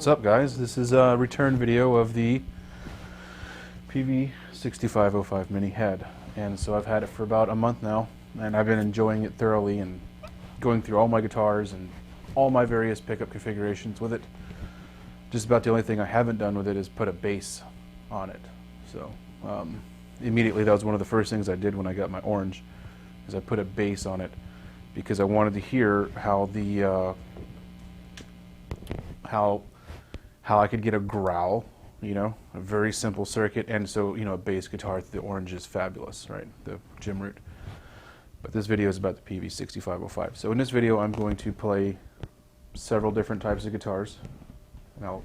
What's up, guys? This is a return video of the Peavey 6505 mini head, and so I've had it for about a month now, and I've been enjoying it thoroughly and going through all my guitars and all my various pickup configurations with it. Just about the only thing I haven't done with it is put a bass on it. So immediately that was one of the first things I did when I got my orange, is I put a bass on it because I wanted to hear how the how I could get a growl, you know, a very simple circuit, and so, you know, a bass guitar, the orange is fabulous, right, the Jim Root. But this video is about the Peavey 6505. So in this video I'm going to play several different types of guitars, and I'll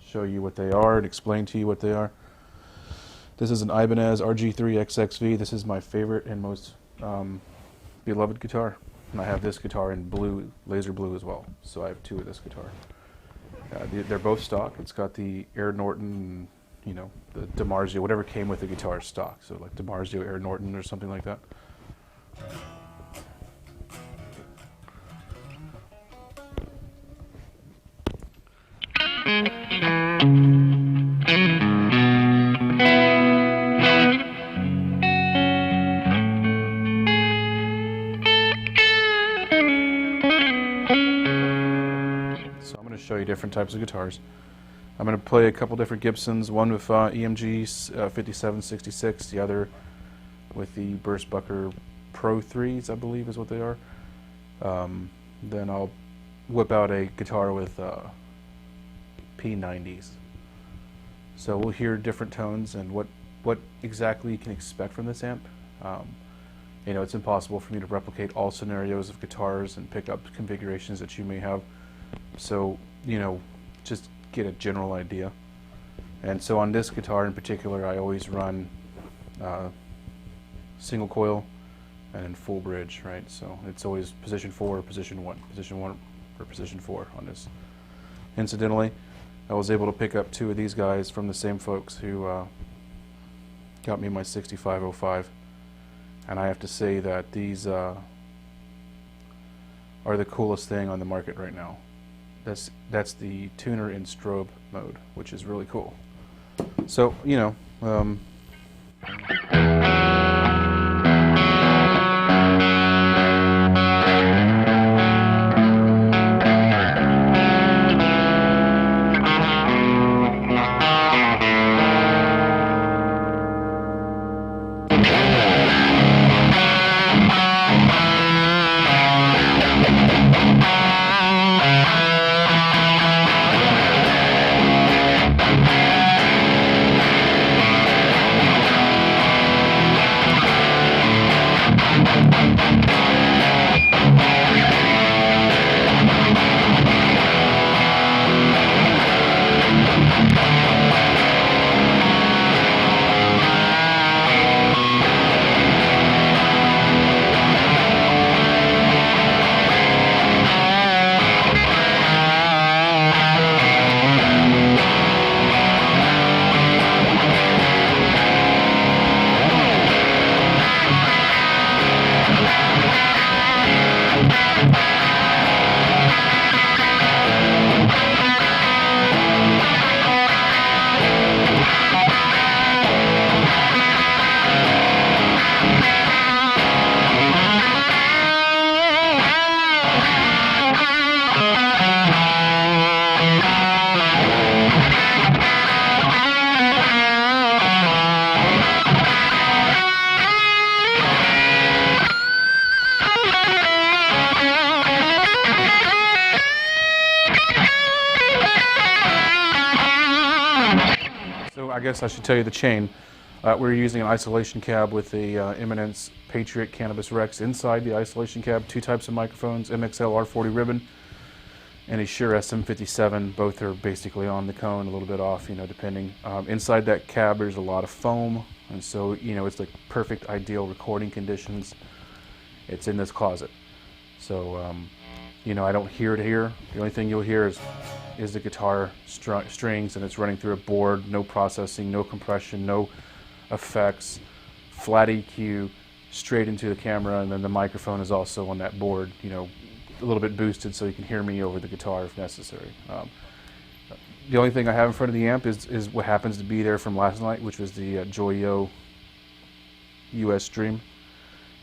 show you what they are and explain to you what they are. This is an Ibanez RG3 XXV. This is my favorite and most beloved guitar. And I have this guitar in blue, laser blue as well. So I have two of this guitar. They're both stock. It's got the Air Norton, you know, the Dimarzio, whatever came with the guitar is stock. So like Dimarzio Air Norton or something like that. Show you different types of guitars. I'm going to play a couple different Gibsons, one with EMG 5766, the other with the Burstbucker Pro 3s, I believe is what they are. Then I'll whip out a guitar with P90s. So we'll hear different tones and what exactly you can expect from this amp. You know, it's impossible for me to replicate all scenarios of guitars and pick up configurations that you may have. So, you know, just get a general idea. And so on this guitar in particular, I always run single coil and then full bridge, right? So it's always position 4, position 1, position 1 or position 4 on this. Incidentally, I was able to pick up two of these guys from the same folks who got me my 6505, and I have to say that these are the coolest thing on the market right now. That's the tuner in strobe mode, which is really cool. So, you know, I guess I should tell you the chain. We're using an isolation cab with a Ibanez Patriot Cannabis Rex inside the isolation cab, two types of microphones, MXL R40 ribbon, and a Shure SM57. Both are basically on the cone, a little bit off, you know, depending. Inside that cab there's a lot of foam, and so, you know, it's like perfect, ideal recording conditions. It's in this closet. So, you know, I don't hear it here. The only thing you'll hear is the guitar strings, and it's running through a board, no processing, no compression, no effects, flat EQ, straight into the camera, and then the microphone is also on that board, you know, a little bit boosted so you can hear me over the guitar if necessary. The only thing I have in front of the amp is what happens to be there from last night, which was the Joyo US Stream.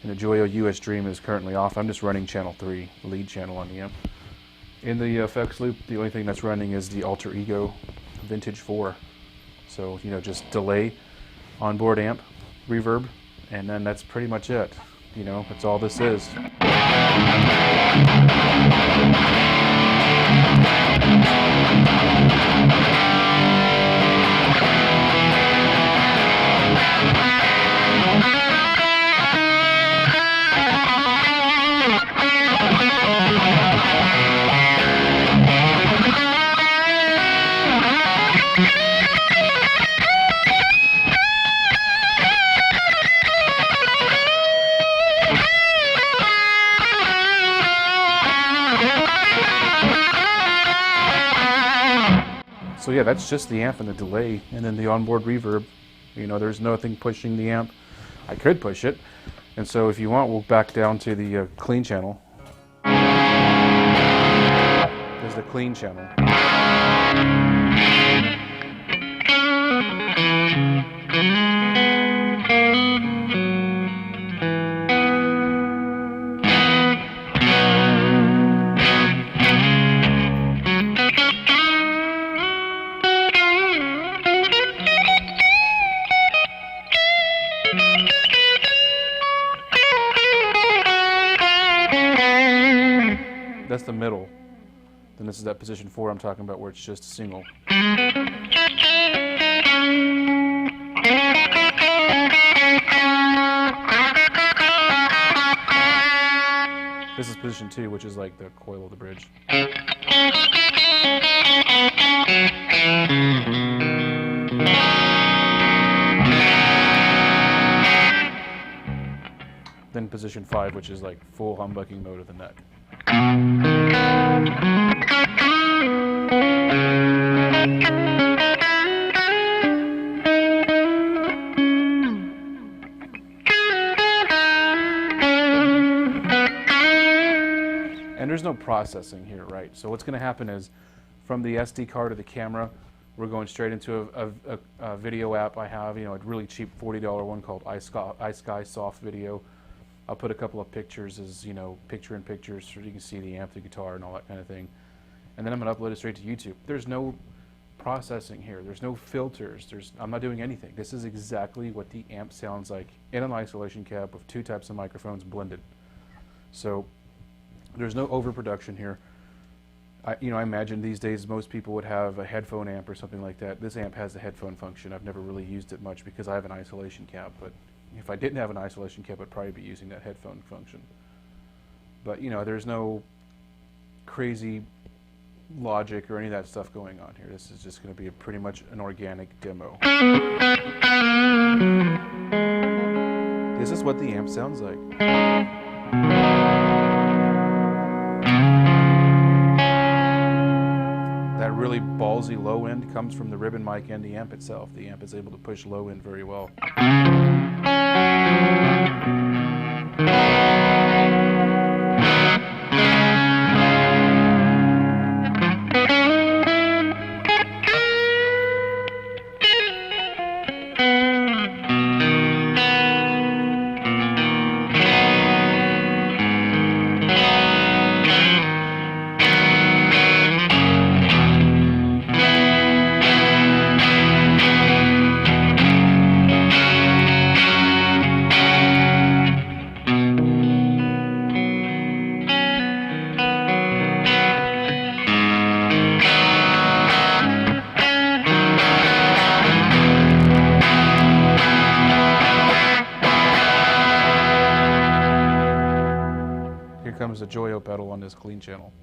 And the Joyo US Stream is currently off. I'm just running channel 3, the lead channel on the amp. In the effects loop, the only thing that's running is the Alter Ego Vintage 4. So, you know, just delay, onboard amp, reverb, and then that's pretty much it. You know, that's all this is. So yeah, that's just the amp and the delay, and then the onboard reverb. You know, there's nothing pushing the amp. I could push it, and so if you want, we'll back down to the clean channel. There's the clean channel. That's the middle. Then this is that position 4 I'm talking about, where it's just a single. This is position 2, which is like the coil of the bridge. Then position 5, which is like full humbucking mode of the neck. And there's no processing here, right? So what's going to happen is, from the SD card to the camera, we're going straight into a video app I have, you know, a really cheap $40 one called iSky Soft Video. I'll put a couple of pictures as, you know, picture-in-pictures so you can see the amp, the guitar, and all that kind of thing. And then I'm going to upload it straight to YouTube. There's no processing here. There's no filters. I'm not doing anything. This is exactly what the amp sounds like in an isolation cab with 2 types of microphones blended. So there's no overproduction here. I imagine these days most people would have a headphone amp or something like that. This amp has the headphone function. I've never really used it much because I have an isolation cab, but if I didn't have an isolation cab, I'd probably be using that headphone function. But, you know, there's no crazy logic or any of that stuff going on here. This is just going to be pretty much an organic demo. This is what the amp sounds like. That really ballsy low end comes from the ribbon mic and the amp itself. The amp is able to push low end very well. Comes the Joyo pedal on this clean channel.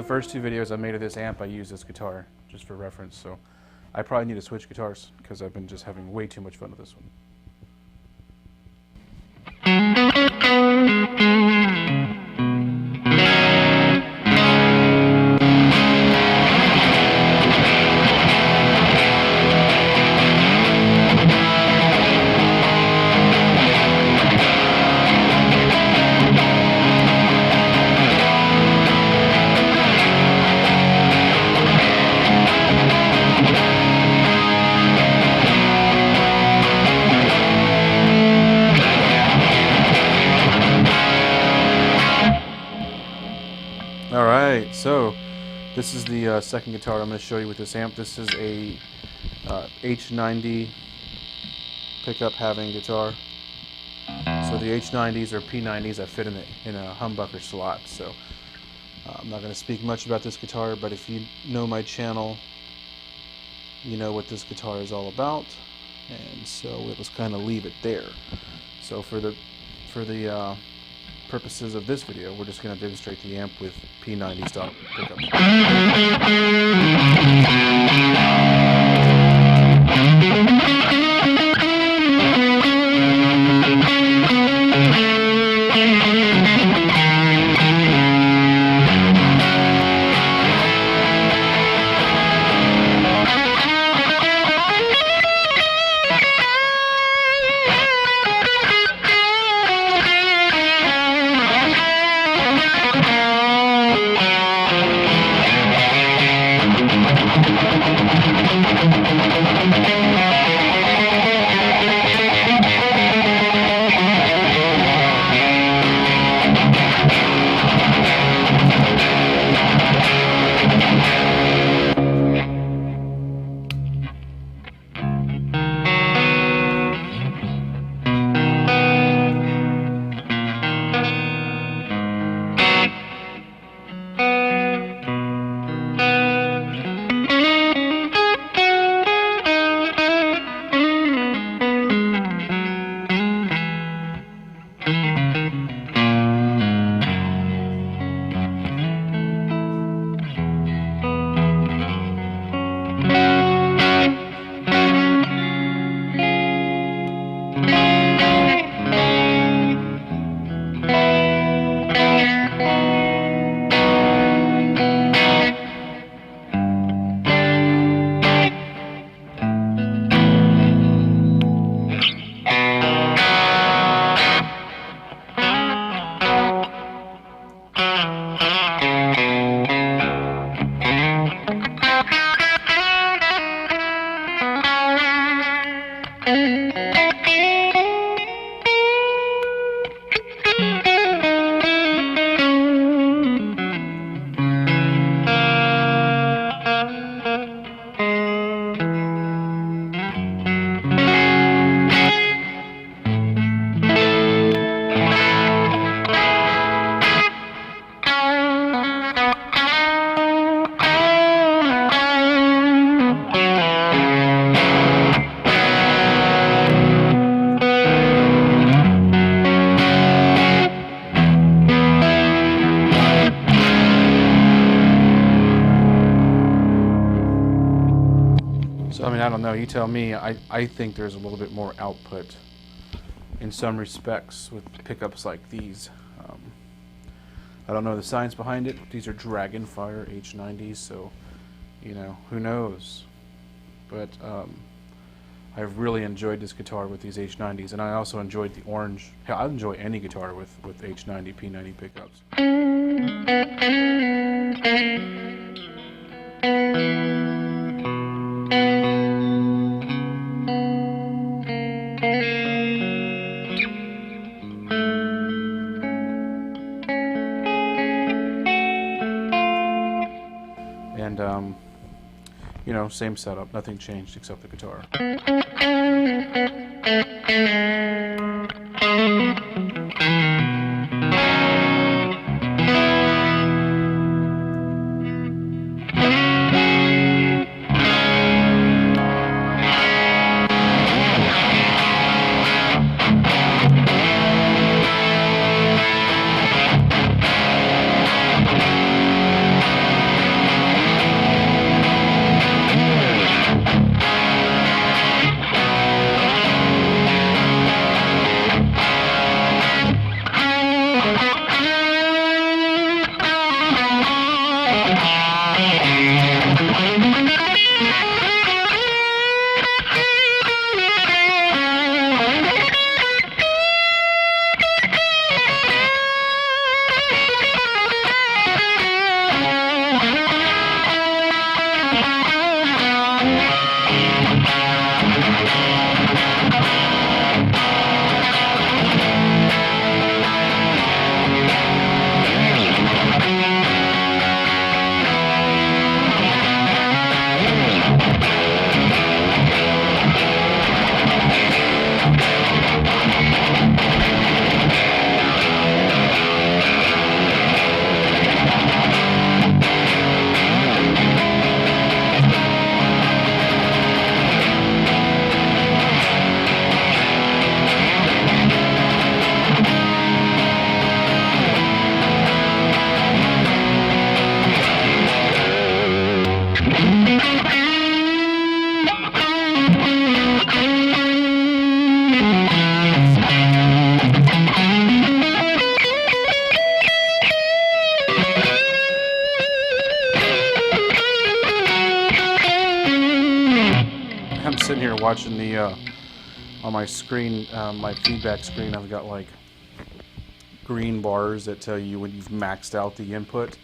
first 2 videos I made of this amp, I used this guitar, just for reference, so I probably need to switch guitars, because I've been just having way too much fun with this one. Alright, so this is the second guitar I'm going to show you with this amp. This is a H90 pickup having guitar. So the H90s or P90s that fit in a humbucker slot. So I'm not going to speak much about this guitar, but if you know my channel, you know what this guitar is all about, and so we'll just kind of leave it there. So for the purposes of this video, we're just going to demonstrate the amp with P90 style pickups. So, I mean, I don't know, you tell me. I think there's a little bit more output in some respects with pickups like these. I don't know the science behind it. These are dragonfire H90s, so, you know, who knows. But I've really enjoyed this guitar with these H90s, and I also enjoyed the orange. Hell, I enjoy any guitar with H90, P90 pickups. And, you know, same setup, nothing changed except the guitar. watching the on my screen, my feedback screen, I've got like green bars that tell you when you've maxed out the input.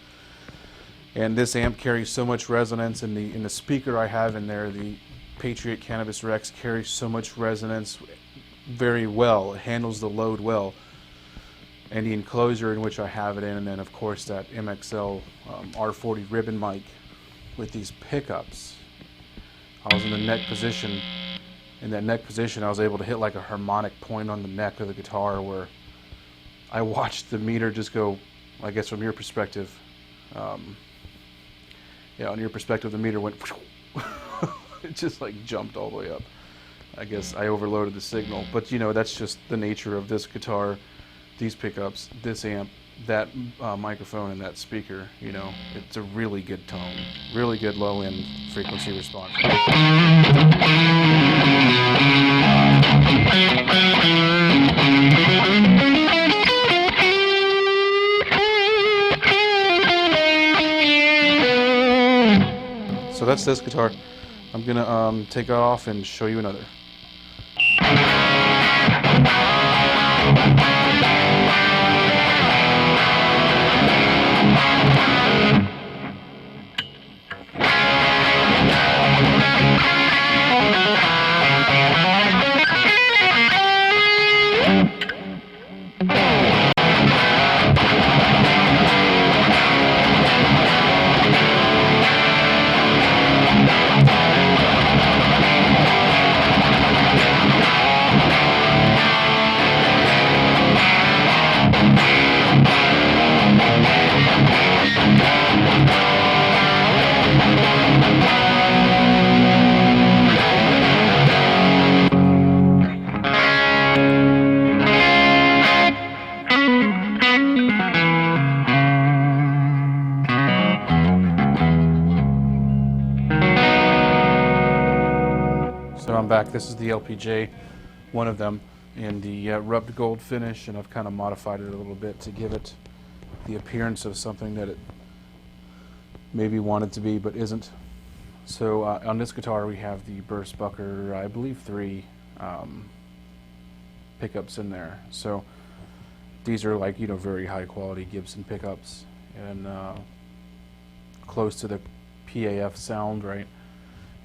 And this amp carries so much resonance, and in the speaker I have in there, the Patriot Cannabis Rex, carries so much resonance very well. It handles the load well. And the enclosure in which I have it in, and then of course that MXL R40 ribbon mic with these pickups. I was in the neck position. In that neck position, I was able to hit like a harmonic point on the neck of the guitar where I watched the meter just go, I guess from your perspective, yeah, on your perspective, the meter went, it just like jumped all the way up. I guess I overloaded the signal, but you know, that's just the nature of this guitar, these pickups, this amp, that microphone, and that speaker. You know, it's a really good tone, really good low-end frequency response. So that's this guitar. I'm gonna take it off and show you another. So I'm back. This is the LPJ, one of them, in the rubbed gold finish, and I've kind of modified it a little bit to give it the appearance of something that it maybe wanted to be but isn't. So on this guitar we have the Burstbucker, I believe 3 pickups in there. So these are like, you know, very high quality Gibson pickups, and close to the PAF sound, right?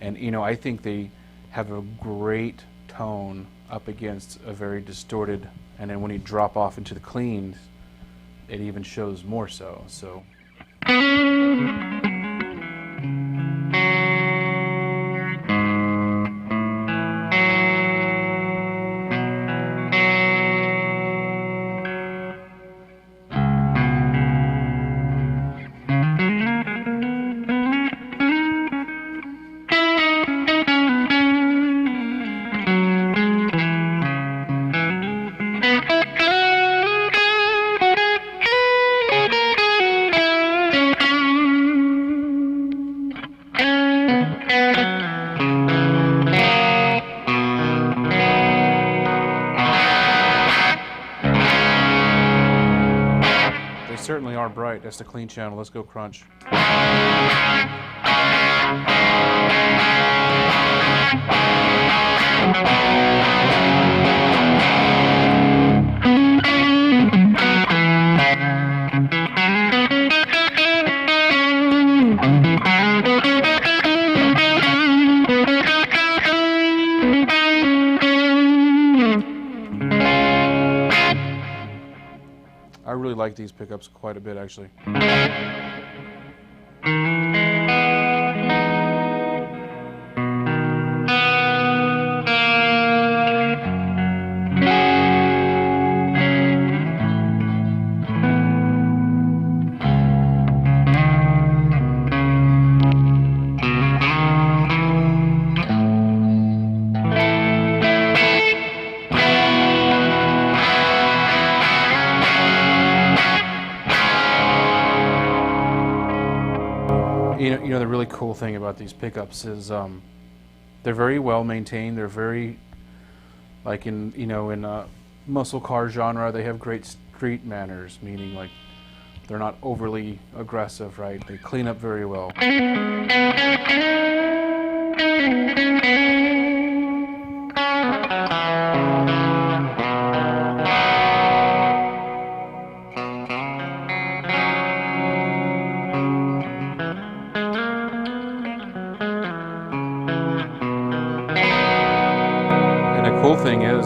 And you know, I think they have a great tone up against a very distorted, and then when you drop off into the cleans, it even shows more so. So certainly are bright. That's the clean channel. Let's go crunch. I really like these pickups quite a bit, actually. You know, the really cool thing about these pickups is they're very well maintained. They're very, like in, you know, in muscle car genre, they have great street manners, meaning like they're not overly aggressive, right? They clean up very well.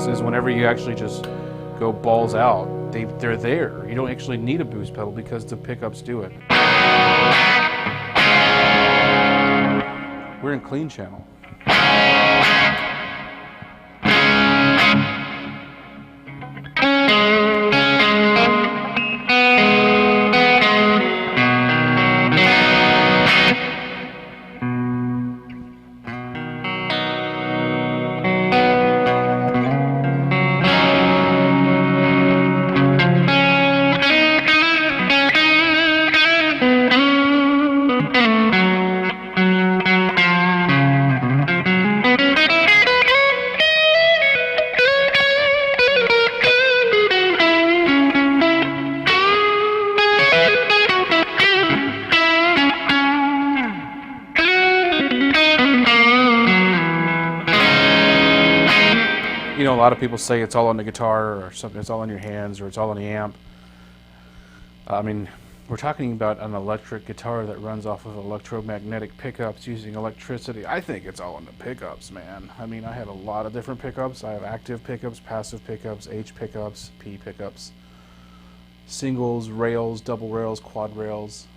is whenever you actually just go balls out, they're there. You don't actually need a boost pedal because the pickups do it. We're in clean channel. You know, a lot of people say it's all on the guitar or something, it's all on your hands or it's all on the amp. I mean, we're talking about an electric guitar that runs off of electromagnetic pickups using electricity. I think it's all in the pickups, man. I mean, I have a lot of different pickups. I have active pickups, passive pickups, H pickups, P pickups, singles, rails, double rails, quad rails,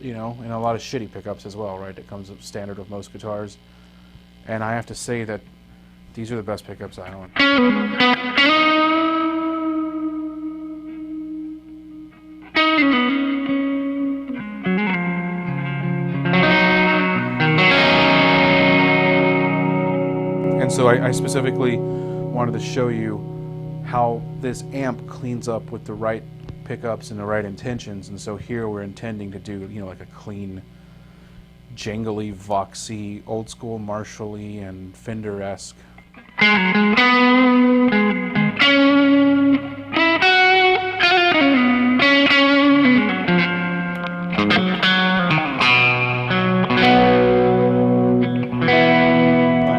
you know, and a lot of shitty pickups as well, right? That comes up standard with most guitars. And I have to say that these are the best pickups I own. And so I specifically wanted to show you how this amp cleans up with the right pickups and the right intentions. And so here we're intending to do, you know, like a clean, jangly, voxy, old school Marshall-y and Fender-esque. I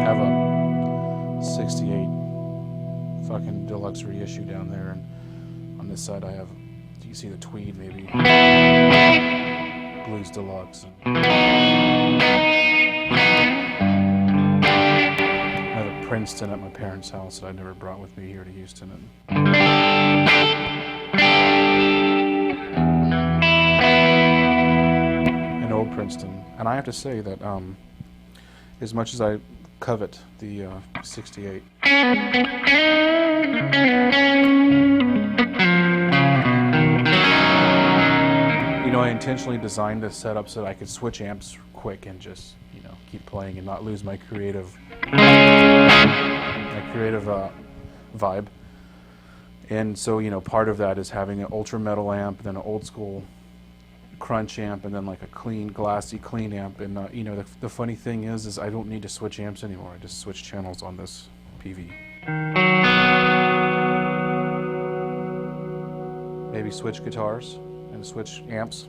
have a 68 fucking deluxe reissue down there, and on this side I have, do you see the tweed maybe? Blues Deluxe. Princeton at my parents' house that I never brought with me here to Houston. An old Princeton. And I have to say that as much as I covet the 68, you know, I intentionally designed this setup so that I could switch amps quick and just, you know, keep playing and not lose my creative vibe. And so, you know, part of that is having an ultra metal amp, then an old school crunch amp, and then like a clean, glassy, clean amp. And you know, the funny thing is I don't need to switch amps anymore. I just switch channels on this Peavey. Maybe switch guitars and switch amps.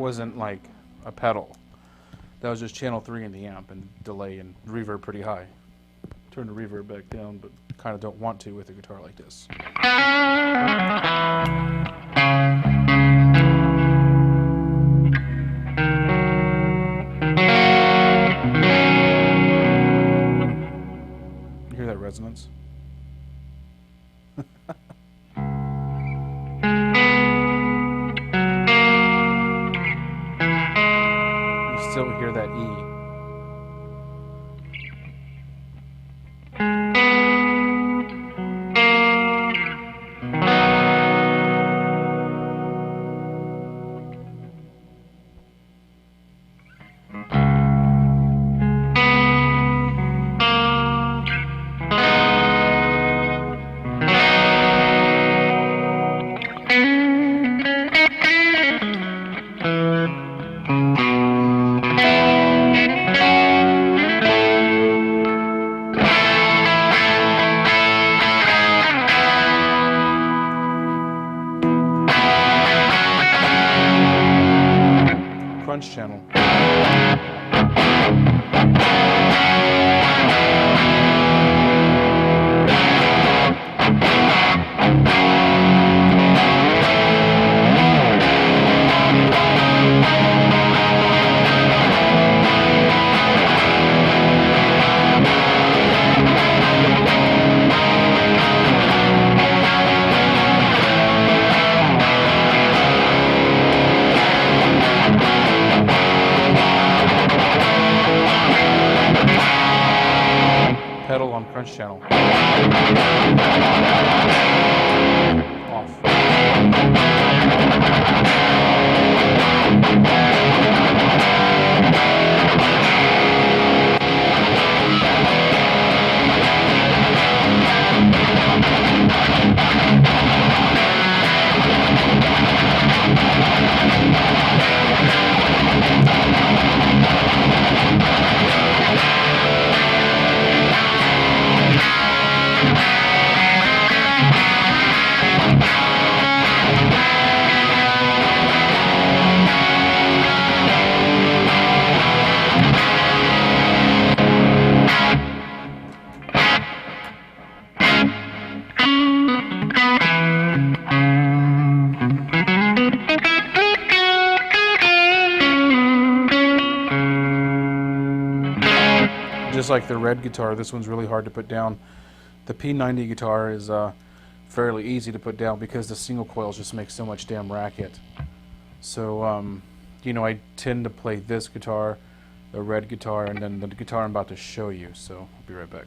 wasn't like a pedal. That was just channel 3 in the amp and delay and reverb pretty high. Turn the reverb back down, but kind of don't want to with a guitar like this. You hear that resonance? You still hear that E. Crunch channel. Pedal on crunch channel. Off. Just like the red guitar, this one's really hard to put down. The P90 guitar is fairly easy to put down because the single coils just make so much damn racket. So, you know, I tend to play this guitar, the red guitar, and then the guitar I'm about to show you. So, I'll be right back.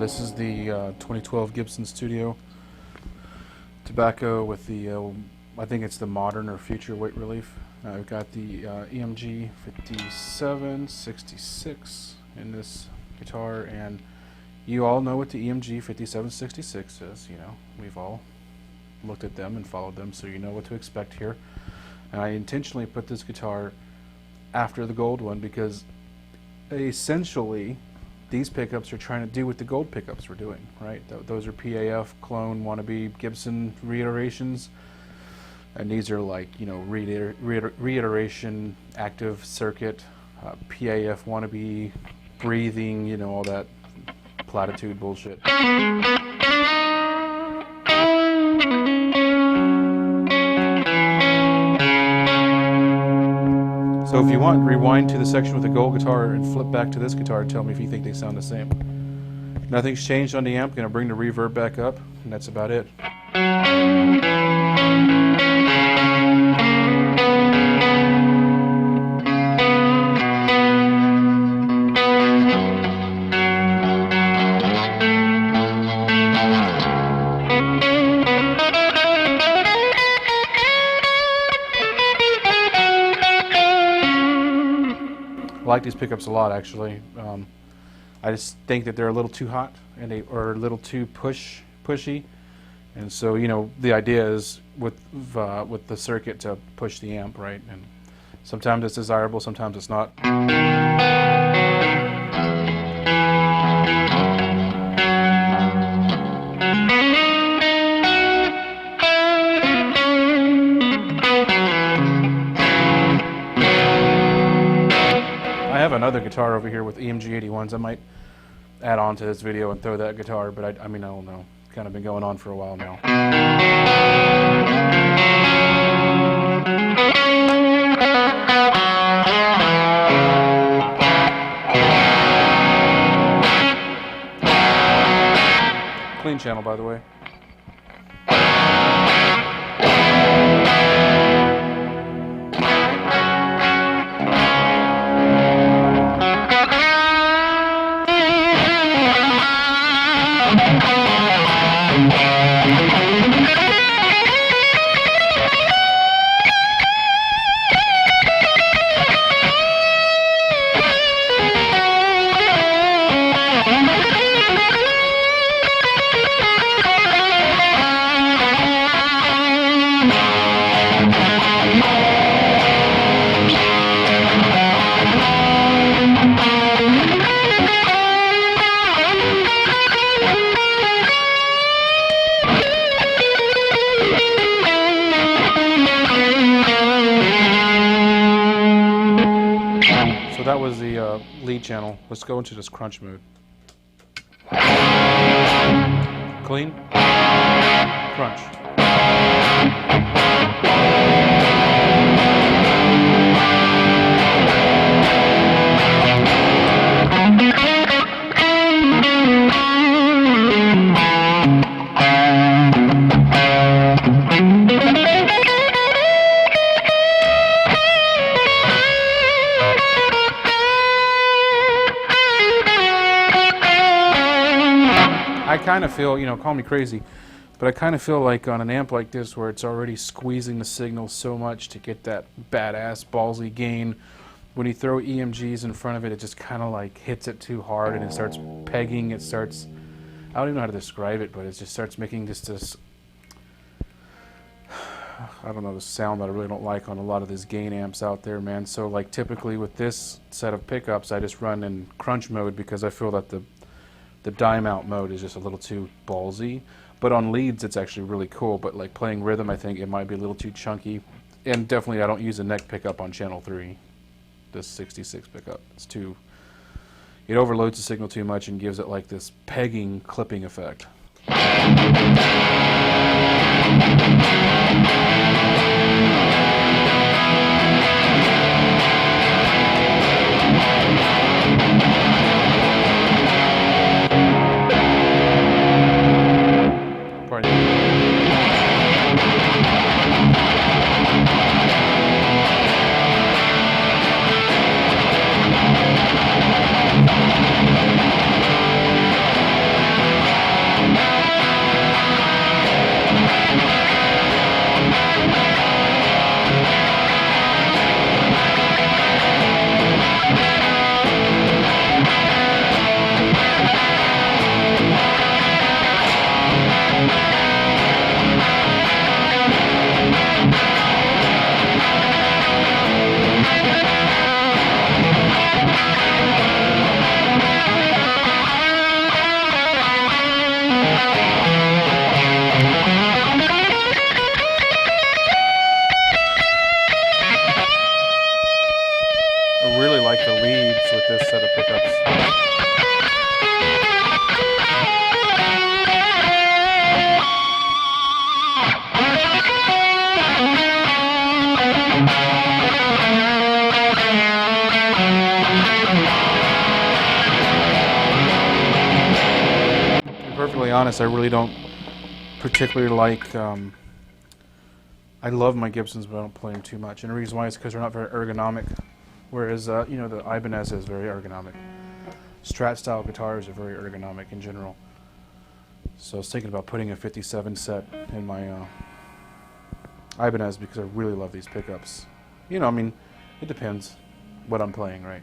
This is the 2012 Gibson Studio Tobacco with the I think it's the modern or future weight relief. I've got the EMG 5766 in this guitar, and you all know what the EMG 5766 is. You know, we've all looked at them and followed them, so you know what to expect here. And I intentionally put this guitar after the gold one because essentially these pickups are trying to do what the gold pickups were doing, right? Those are PAF, clone, wannabe, Gibson reiterations. And these are like, you know, reiteration, active circuit, PAF wannabe, breathing, you know, all that platitude bullshit. So if you want, rewind to the section with the gold guitar and flip back to this guitar and tell me if you think they sound the same. Nothing's changed on the amp. Gonna bring the reverb back up, and that's about it. I like these pickups a lot, actually. I just think that they're a little too hot and they are a little too pushy, and so, you know, the idea is with the circuit to push the amp, right? And sometimes it's desirable, sometimes it's not. I have another guitar over here with EMG 81s. I might add on to this video and throw that guitar, but I mean, I don't know. It's kind of been going on for a while now. Clean channel, by the way. That was the lead channel. Let's go into this crunch mode. Clean. Crunch. I kind of feel, you know, call me crazy, but I kind of feel like on an amp like this where it's already squeezing the signal so much to get that badass ballsy gain, when you throw EMGs in front of it, it just kind of like hits it too hard and it starts pegging, it starts, I don't even know how to describe it, but it just starts making just this, I don't know, the sound that I really don't like on a lot of these gain amps out there, man. So like typically with this set of pickups, I just run in crunch mode because I feel that the dime out mode is just a little too ballsy, but on leads it's actually really cool. But like playing rhythm, I think it might be a little too chunky, and definitely I don't use a neck pickup on channel 3. This 66 pickup, it's too, it overloads the signal too much and gives it like this pegging, clipping effect. honest, I really don't particularly like. I love my Gibsons, but I don't play them too much. And the reason why is because they're not very ergonomic. Whereas, you know, the Ibanez is very ergonomic. Strat style guitars are very ergonomic in general. So I was thinking about putting a 57 set in my Ibanez because I really love these pickups. You know, I mean, it depends what I'm playing, right?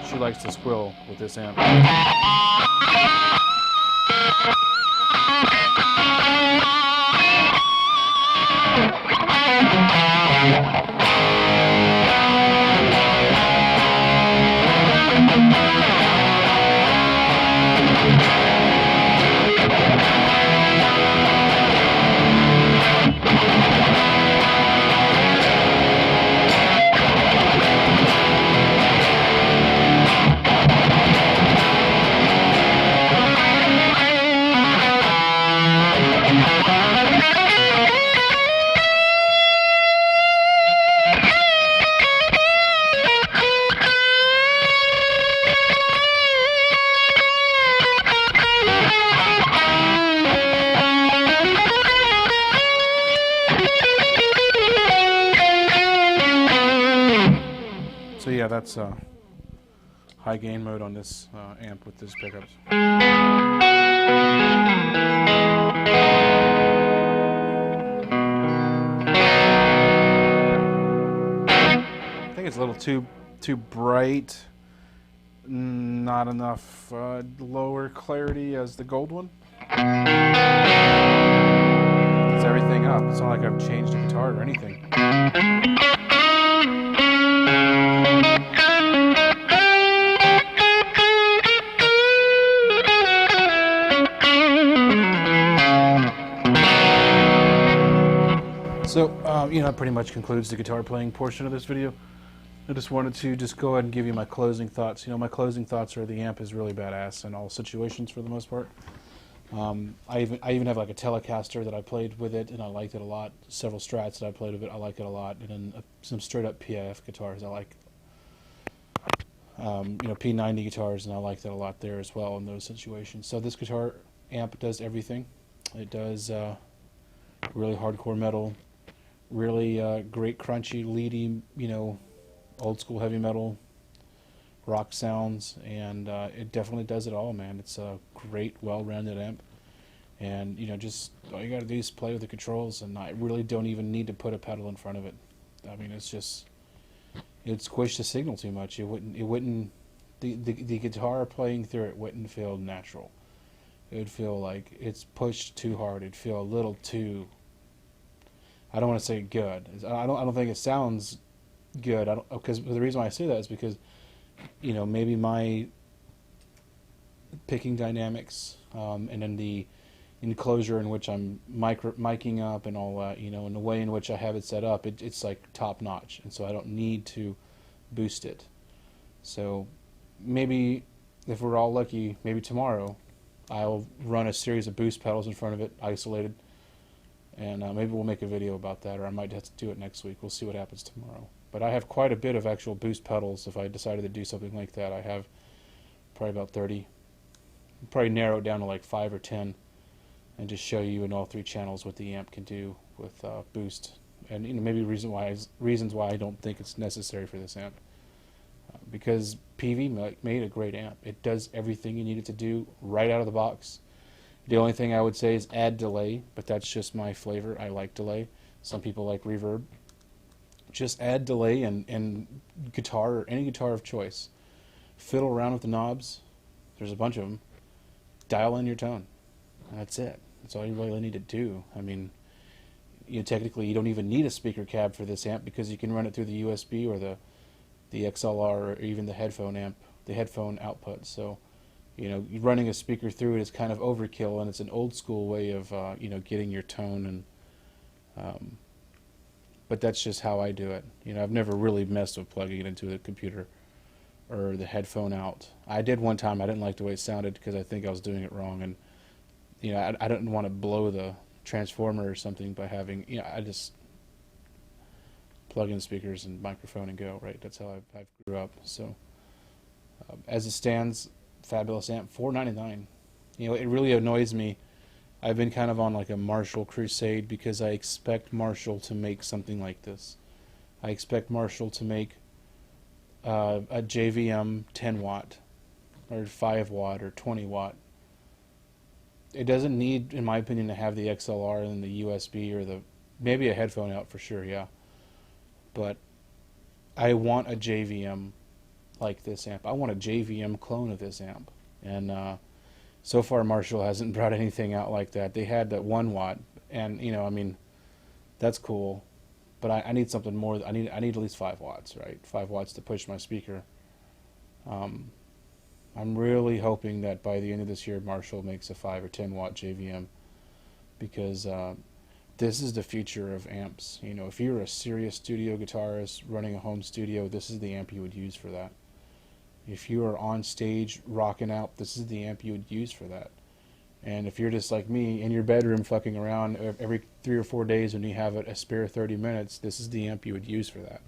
She likes to squill with this amp. So yeah, that's high gain mode on this amp with these pickups. I think it's a little too bright, not enough lower clarity as the gold one. It's everything up. It's not like I've changed the guitar or anything. So, you know, that pretty much concludes the guitar playing portion of this video. I just wanted to go ahead and give you my closing thoughts. You know, my closing thoughts are the amp is really badass in all situations for the most part. I even have like a Telecaster that I played with it, and I liked it a lot. Several Strats that I played with it, I like it a lot. And then some straight up PIF guitars I like. You know, P90 guitars, and I liked it a lot there as well in those situations. So this guitar amp does everything. It does really hardcore metal, really great crunchy, leady, you know, old school heavy metal, rock sounds, and it definitely does it all, man. It's a great, well-rounded amp, and you know, just all you got to do is play with the controls, and I really don't even need to put a pedal in front of it. I mean, it's just, it'd squish the signal too much. The guitar playing through it wouldn't feel natural. It would feel like it's pushed too hard. It'd feel a little too, I don't want to say good. I don't think it sounds good. Because the reason why I say that is because, you know, maybe my picking dynamics, and then the enclosure in which I'm miking up and all that, you know, and the way in which I have it set up, it's like top notch, and so I don't need to boost it. So maybe if we're all lucky, maybe tomorrow I'll run a series of boost pedals in front of it, isolated, and maybe we'll make a video about that, or I might have to do it next week. We'll see what happens tomorrow. But I have quite a bit of actual boost pedals. If I decided to do something like that, I have probably about 30. Probably narrow it down to like 5 or 10, and just show you in all 3 channels what the amp can do with boost, and you know, maybe reasons why I don't think it's necessary for this amp. Because Peavey made a great amp. It does everything you need it to do right out of the box. The only thing I would say is add delay, but that's just my flavor. I like delay. Some people like reverb. Just add delay and guitar, or any guitar of choice. fiddle around with the knobs. There's a bunch of them. Dial in your tone. That's it. That's all you really need to do. I mean, technically you don't even need a speaker cab for this amp because you can run it through the USB or the XLR or even the headphone amp, the headphone output. So, running a speaker through it is kind of overkill, and it's an old school way of getting your tone. And but that's just how I do it. I've never really messed with plugging it into the computer or the headphone out. I did one time. I didn't like the way it sounded because I think I was doing it wrong, and I didn't want to blow the transformer or something by having, I just plug in speakers and microphone and go, right? That's how I grew up. So as it stands, fabulous amp, $499. It really annoys me. I've been kind of on like a Marshall crusade because I expect Marshall to make something like this. I expect Marshall to make a JVM 10 watt or 5 watt or 20 watt. It doesn't need, in my opinion, to have the XLR and the USB or maybe a headphone out for sure, yeah. But I want a JVM like this amp. I want a JVM clone of this amp. And so far Marshall hasn't brought anything out like that. They had that 1 watt, and I mean, that's cool. But I need something more. I need at least 5 watts, right? 5 watts to push my speaker. I'm really hoping that by the end of this year, Marshall makes a 5 or 10 watt JVM, because this is the future of amps. If you're a serious studio guitarist running a home studio, this is the amp you would use for that. If you are on stage rocking out, this is the amp you would use for that. And if you're just like me in your bedroom fucking around every 3 or 4 days when you have a spare 30 minutes, this is the amp you would use for that.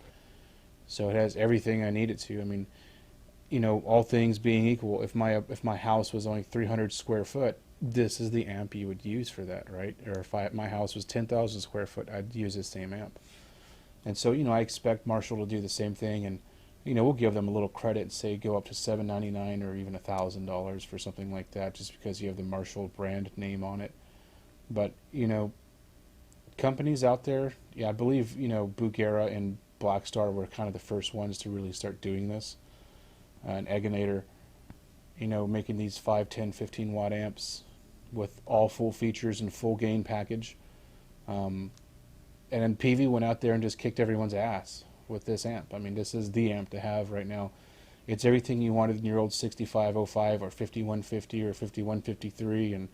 So it has everything I need it to. I mean, all things being equal, if my house was only 300 square foot, this is the amp you would use for that, right? Or if my house was 10,000 square foot, I'd use the same amp. And so, I expect Marshall to do the same thing, and we'll give them a little credit, say go up to $799 or even $1,000 for something like that, just because you have the Marshall brand name on it. But companies out there, yeah, I believe Bugera and Blackstar were kind of the first ones to really start doing this. And Eggenator, making these 5, 10, 15 watt amps with all full features and full gain package. And then Peavey went out there and just kicked everyone's ass with this amp. I mean, this is the amp to have right now. It's everything you wanted in your old 6505 or 5150 or 5153 and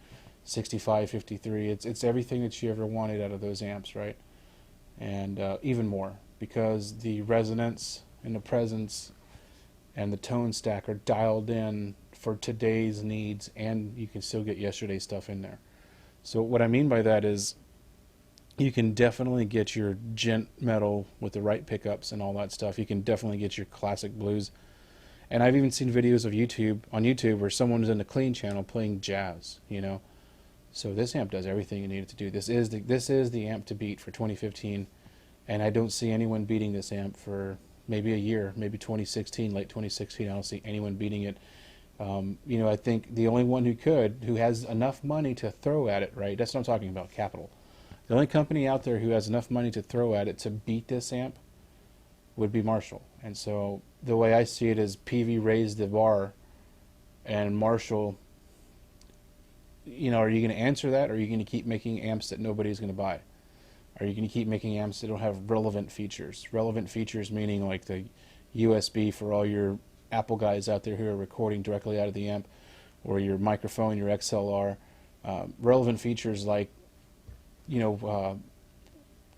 6553. It's everything that you ever wanted out of those amps, right? And even more, because the resonance and the presence and the tone stack are dialed in for today's needs, and you can still get yesterday's stuff in there. So what I mean by that is you can definitely get your gent metal with the right pickups and all that stuff. You can definitely get your classic blues. And I've even seen videos of on YouTube where someone's in the clean channel playing jazz, So this amp does everything you need it to do. This is the amp to beat for 2015, and I don't see anyone beating this amp for maybe a year, maybe 2016, late 2016. I don't see anyone beating it. I think the only one who has enough money to throw at it, right? That's what I'm talking about, capital. The only company out there who has enough money to throw at it to beat this amp would be Marshall. And so the way I see it is Peavey raised the bar, and Marshall, are you going to answer that, or are you going to keep making amps that nobody's going to buy? Are you going to keep making amps that don't have relevant features? Relevant features meaning like the USB for all your Apple guys out there who are recording directly out of the amp, or your microphone, your XLR. Relevant features like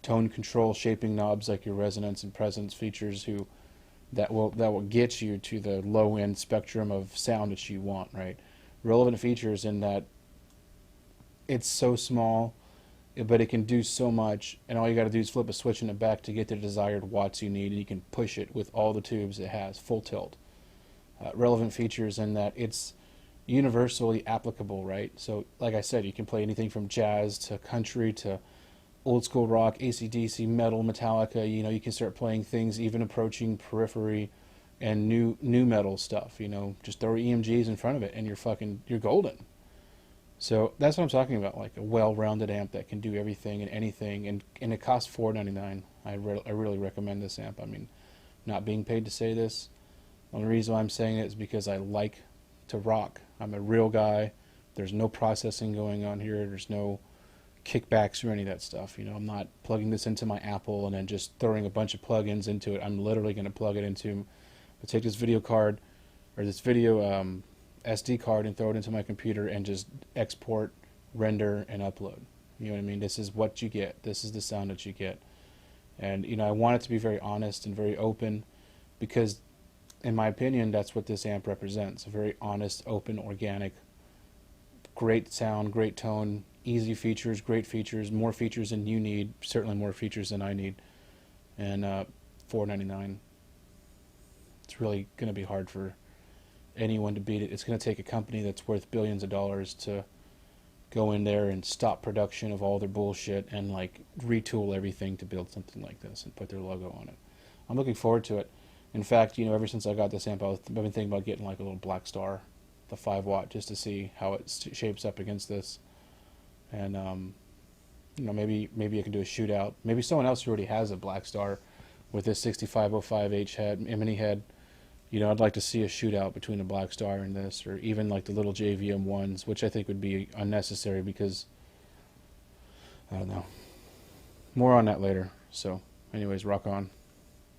tone control, shaping knobs like your resonance and presence features that will get you to the low end spectrum of sound that you want, right? Relevant features in that it's so small, but it can do so much, and all you got to do is flip a switch in the back to get the desired watts you need, and you can push it with all the tubes it has, full tilt. Relevant features in that it's universally applicable, right? So like I said, you can play anything from jazz to country to old school rock, AC/DC, metal, Metallica. You can start playing things even approaching Periphery and new metal stuff. Just throw EMGs in front of it and you're golden. So that's what I'm talking about, like a well-rounded amp that can do everything and anything, and it costs $499. I really recommend this amp. I mean, not being paid to say this, The only reason why I'm saying it is because I like to rock. I'm a real guy. There's no processing going on here. There's no kickbacks or any of that stuff. You know, I'm not plugging this into my Apple and then just throwing a bunch of plugins into it. I'm literally going to plug it into, I'll take this video card or this video SD card and throw it into my computer and just export, render, and upload. You know what I mean? This is what you get. This is the sound that you get. And, you know, I want it to be very honest and very open because, in my opinion, that's what this amp represents. A very honest, open, organic, great sound, great tone, easy features, great features, more features than you need, certainly more features than I need. And $499. It's really going to be hard for anyone to beat it. It's going to take a company that's worth billions of dollars to go in there and stop production of all their bullshit and like retool everything to build something like this and put their logo on it. I'm looking forward to it. In fact, you know, ever since I got this amp, I've been thinking about getting like a little Black Star, the 5-watt, just to see how it shapes up against this. And you know, maybe I can do a shootout. Maybe someone else who already has a Black Star with this 6505H head, mini head. You know, I'd like to see a shootout between a Black Star and this, or even like the little JVM ones, which I think would be unnecessary because, I don't know. More on that later. So, anyways, rock on.